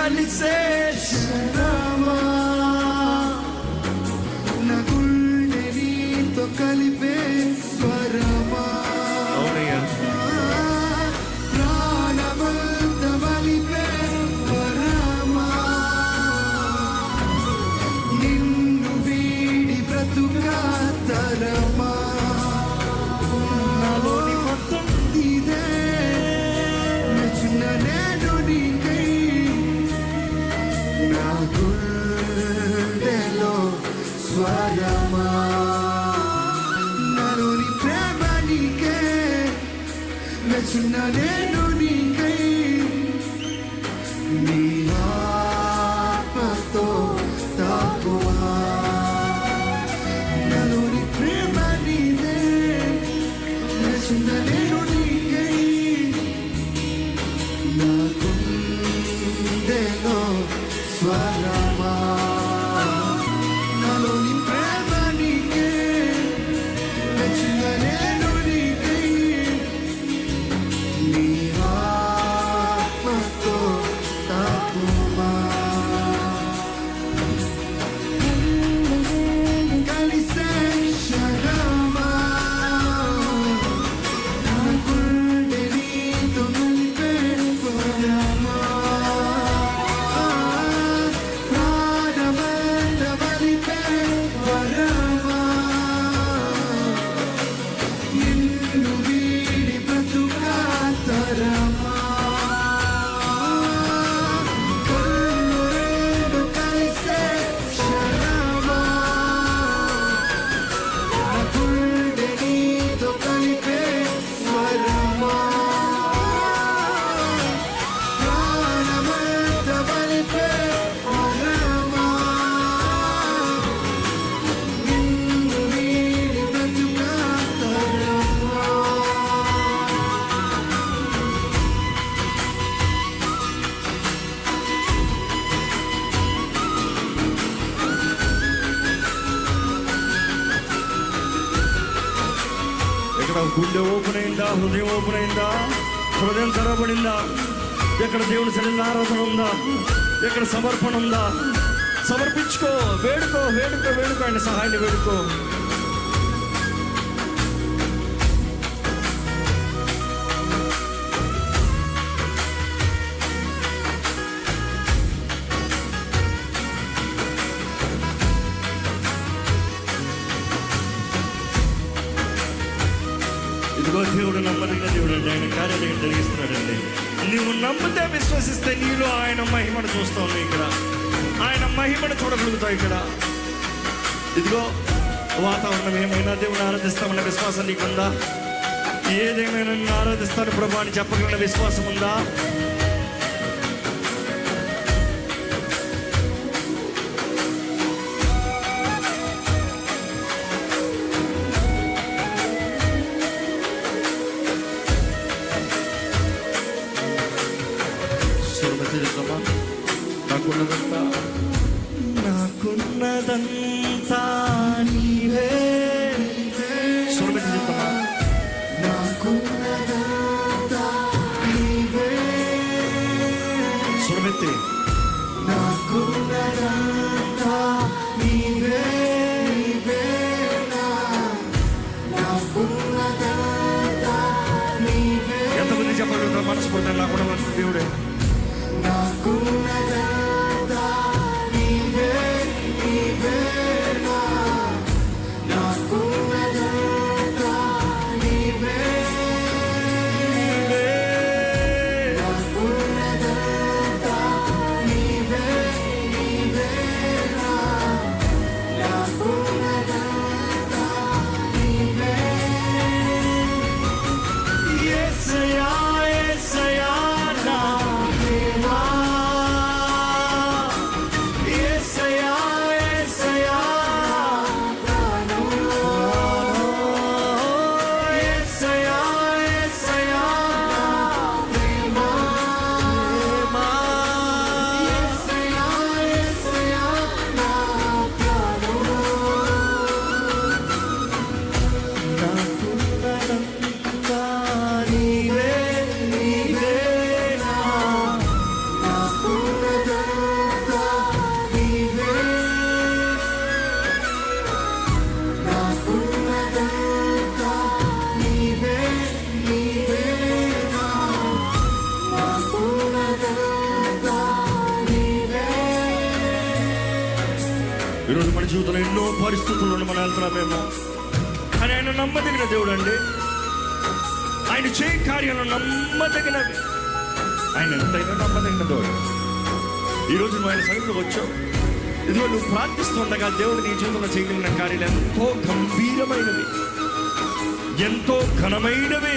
కలిసే క్షణమా నా గుండె నీతో కలిపే స్వరమా అవునయ్యా ప్రాణమంత బలిపే వరమా నిన్ను వీడి బ్రతుకా తరమా నాలోని మొత్తం ఇదే నచ్చిన నేను నీకై నా గుండెలో స్వరమా నాలోని ప్రేమ నీకే నచ్చిన నేను నీకై నీ ఆత్మతో తాకువా నాలోని ప్రేమ నీదే నచ్చిన నేను నీకై నా గుండెలో స్వరమా నాలోని ప్రేమ నీకే నచ్చిన నేను నీకై నీ ఆత్మతో తాకుమా కలిసే క్షణమా నా గుండె నీతో కలిపే వరమా ప్రాణమంత బలిపే వరమా నిన్ను వీడి బ్రతుకా తరమా కన్ను రెండు కలిసే క్షణమా నా గుండె నీతో కలిపే స్వరమా ప్రాణమంత బలిపే వరమా నిన్ను వీడి బ్రతుకా తరమా ఇక్కడ గుండె ఓపెన్ అయిందా, హృదయం ఓపెన్ అయిందా, హృదయం తెరవబడిందా, ఎక్కడ దేవుని సరైన ఆరాధన ఉందా, ఎక్కడ సమర్పణ ఉందా, సమర్పించుకో, వేడుకో వేడుకో వేడుకో, ఆయన సహాయాన్ని వేడుకో. ఇదిగో దేవుడు నమ్మదగిన దేవుడు అండి, ఆయన కార్యాలయం జరిగిస్తున్నాడండి. నీవు నమ్మితే విశ్వసిస్తే నీలో ఆయన మహిమను చూస్తావు. ఇక్కడ ఆయన మహిమను చూడగలుగుతావు. ఇక్కడ ఇదిగో వాతావరణం ఏమైనా దేవుని ఆరాధిస్తామన్న విశ్వాసం నీకుందా? ఏదేమైనా నిన్ను ఆరాధిస్తాను ప్రభు అని చెప్పగలిగిన విశ్వాసం ఉందా? నాకున్నదంతా నాకున్నదంతా నీవే. స్వరమెత్తి చెప్తామా? నాకున్నదంతా నీవే. స్వరమెత్తి. నాకున్నదంతా నీవే. నాకున్నదంతా నీవే. ఎంతమంది చెప్పగలుగుతారు మనస్ఫూర్తిగా నాకున్నదంతా దేవుడే? నాకున్నదంతా నీవే. నాకున్నదంతా నీవే. నాకున్నదంతా నీవే. నాకున్నదంతా నీవే. యేసయ్యా యేసయ్యా నా జీవితంలో ఎన్నో పరిస్థితులను మనం వెళ్తున్నామేమో, కానీ ఆయన నమ్మదగిన దేవుడు అండి. ఆయన చేయ కార్యాలు నమ్మదగినవి. ఆయన ఎంతైనా నమ్మదగిన దేవుడు. ఈరోజు నువ్వు ఆయన సన్నిధిలోకి వచ్చావు. ఇదిగో నువ్వు ప్రార్థిస్తుండగా దేవుడు నీ జీవితంలో చేయగలిగిన కార్యాలు ఎంతో గంభీరమైనవి, ఎంతో ఘనమైనవే.